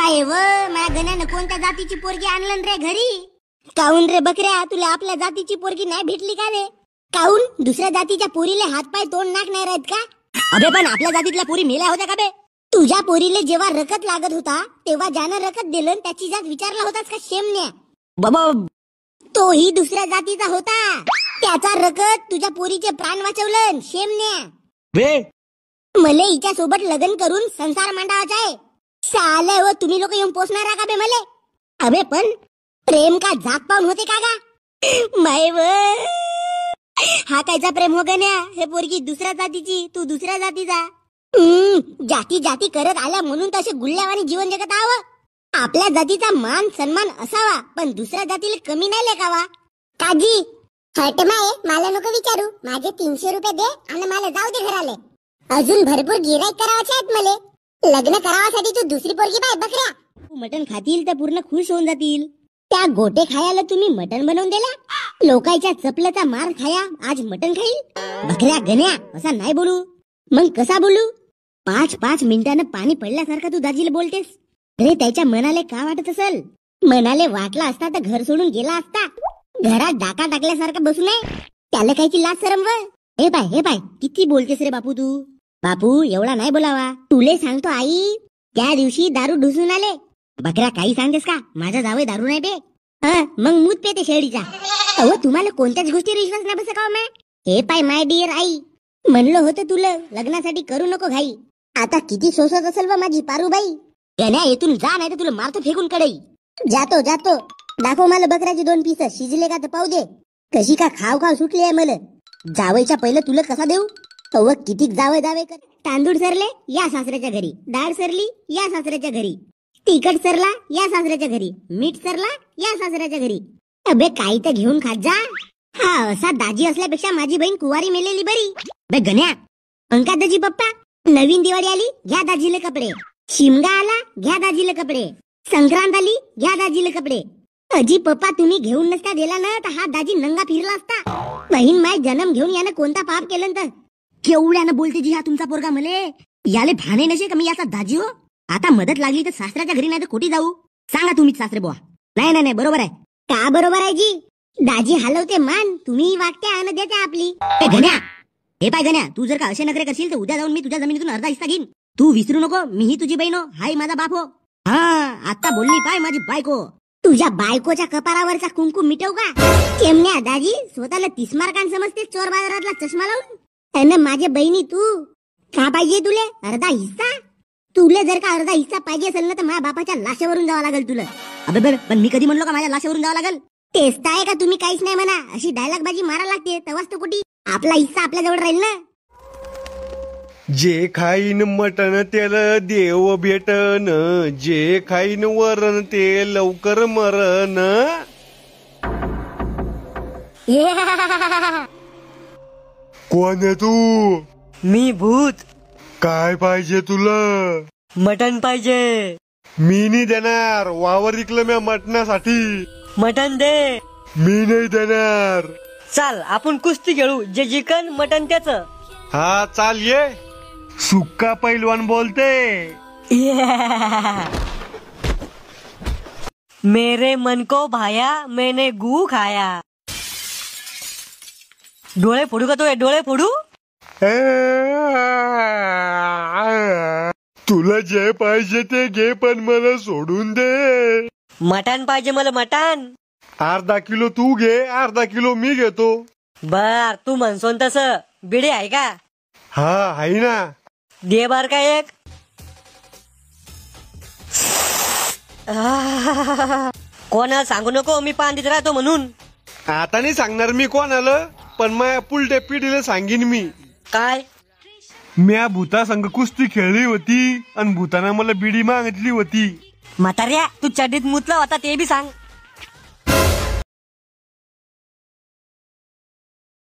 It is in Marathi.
माय व माझ्या गण्यानं कोणत्या जातीची पोरगी आणलं रे घरी? काऊन रे बकऱ्या, तुला आपल्या जातीची पोरगी नाही भेटली का रे? काऊन दुसऱ्या जातीच्या पोरीले हातपाय तोंड नाक नाही राहत का? अबे पण आपल्या जातीतल्या पोरी मेल्या होत्या का बे? तुझ्या पोरीले जेव्हा रकत लागत होता तेव्हा ज्यानं रकत दिलं त्याची जात विचारला होतास का शेमण्या? बाबा तोही दुसऱ्या जातीचा होता, त्याचा रकत तुझ्या पोरीचे प्राण वाचवलं शेमण्या. बे मले हिच्या सोबत लग्न करून संसार मांडावाचा आहे. साले व तुम्ही लोक येऊन पोचणार का बे मले? अबे पण प्रेम का जात पाहून होते का गा? माय व हा कायचा प्रेम हो गण्या? हे पोरगी दुसऱ्या जातीची, तू दुसऱ्या जातीचा. जाती जाती करत आल्या म्हणून तसे गुल्ल्यावानी जीवन जगत आव. आपल्या जातीचा मान सन्मान असावा पण दुसऱ्या जातीला कमी नाही लेखावा. काजी हट माये, मला नको विचारू. माझे 300 रुपये दे आणि मला जाऊ दे घराले. अजून भरपूर गिराईक करावाचे आहेत मले. लग्न करावासाठी तू दुसरी पोरगी पाय बकऱ्या. मटण खातील तर पूर्ण खुश होऊन जातील. त्या गोटे खायला तुम्ही मटण बनवून दिला. लोकांच्या चपलाचा मार खाया आज मटण खाईल. बकऱ्या गण्या असा नाही बोलू. मग कसा बोलू? 5-5 मिनिटानं पाणी पडल्यासारखा तू दाजीला बोलतेस. अरे त्याच्या मनाले का वाटत असेल? मनाले वाटला असता तर घर सोडून गेला असता. घरात डाका टाकल्यासारखा बसू नये. त्याला कायची लाज शरम व? हे पाय किती बोलतेस रे बापू तू. बापू एवढा नाही बोलावा. तुले सांगतो आई, त्या दिवशी दारू ढुसून आले. बकऱ्या काही सांगतेस का? माझा जावई दारू नाही पे. मग मूत पेते शेळीचा. अहो तुम्हाला कोणत्याच गोष्टीवर विश्वास नाही बसत का हो? हे पाय माय डिअर आई, म्हणलं होतं तुला लग्नासाठी करू नको घाई. आता किती सोसत असेल व माझी पारूबाई. गण्या येथून जा नाही तर तुला मारतो फेकून कडई. जातो दाखव मला बकऱ्याची 2 पीस शिजले का तर पाहू दे. कशी का खाव सुटली आहे मला. जावईच्या पहिलं तुला कसा देऊ? अव किती जावई कर. तांदूळ सरले या सासऱ्याच्या घरी, डाळ सरली या सासऱ्याच्या घरी, तिखट सरला या सासऱ्याच्या घरी, मीठ सरला या सासऱ्याच्या घरी. अबे काही तर घेऊन खात जा. हा असा दाजी असल्यापेक्षा माझी बहीण कुवारी मेलेली बरी. बे गण्या, अंकादाजी पप्पा नवीन दिवाळी आली घ्या दाजीले कपडे. शिमगा आला घ्या दाजीले कपडे. संक्रांत आली घ्या दाजीले कपडे. अजी पप्पा तुम्ही घेऊन नसता दिला ना तर हा दाजी नंगा फिरला असता. बहीण माय जन्म घेऊन यानं कोणता पाप केलं तर? केवढ्यानं बोलते जी हा तुमचा पोरगा मले. याले भाने नसे का मी याचा दाजी हो? आता मदत लागली तर सासऱ्याच्या घरी नाही तर कुठे जाऊ? सांगा तुम्हीच सासरे बुवा. नाही बरोबर आहे. का बरोबर आहे जी? दाजी हलवते मान, तुम्ही वागते आणि देते आपली. गण्या हे पाय गण्या, तू जर का असे नखरे करशील तर उद्या जाऊन मी तुझ्या जमिनीतून अर्धा हिस्सा घेईन. तू विसरू नको मीही तुझी बहीण हो, हाय माझा बाप हो. हा आता बोलली पाय माझी बायको. तुझ्या बायकोच्या कपारावरचा कुंकू मिटव का? केमण्या दाजी स्वतःला 30 मार्कांनी समजते चोर बाजारातला चष्मा लावून. आणि माझ्या बहिणी तू का पाहिजे तुले अर्धा हिस्सा? तुला जर का अर्धा हिस्सा पाहिजे असेल ना तर माझ्या बापाच्या लाशेवरून जावं लागेल तुला. अबे पण मी कधी म्हणलो का माझ्या लाशेवरून जावं लागेल? तेच तर आहे का तुम्ही काहीच नाही म्हणा अशी डायलॉग बाजी मारा लागते तेव्हाच तर कुठे आपला हिस्सा आपल्या जवळ राहील ना. जे खाईन मटण त्याला देव भेटन, जे खाईन वरण ते लवकर मरण. कोण आहे तू? मी भूत. काय पाहिजे तुला? मटण पाहिजे. मी नाही देणार. वावर विकलं म्या मटणासाठी. मटण दे. मी नाही देणार. चाल आपण कुस्ती खेळू, जे जिकन मटण त्याच. हा चाल ये. सुक्का पैलवान बोलते. मेरे मन को भाया मैंने गू खाया. डोळे फोडू का तो? डोळे फोडू? तुला जे पाहिजे ते घे पण मला सोडून दे. मटण पाहिजे मला मटण. अर्धा किलो तू घे, अर्धा किलो मी घेतो. बर तू म्हणसोन तस. बिडी आहे का? हा आहे ना. दे बार का एक. कोणाला सांगू नको मी पांडीत राहतो म्हणून. आता नाही सांगणार मी कोणाला, पण माझ्या पुलट्या पिढीला सांगीन मी. काय? म्या भूता संग कुस्ती खेळली होती आणि भूताना मला बिडी मागितली होती. म्हाताऱ्या तू चड्डीत मुतला होता ते बी सांग.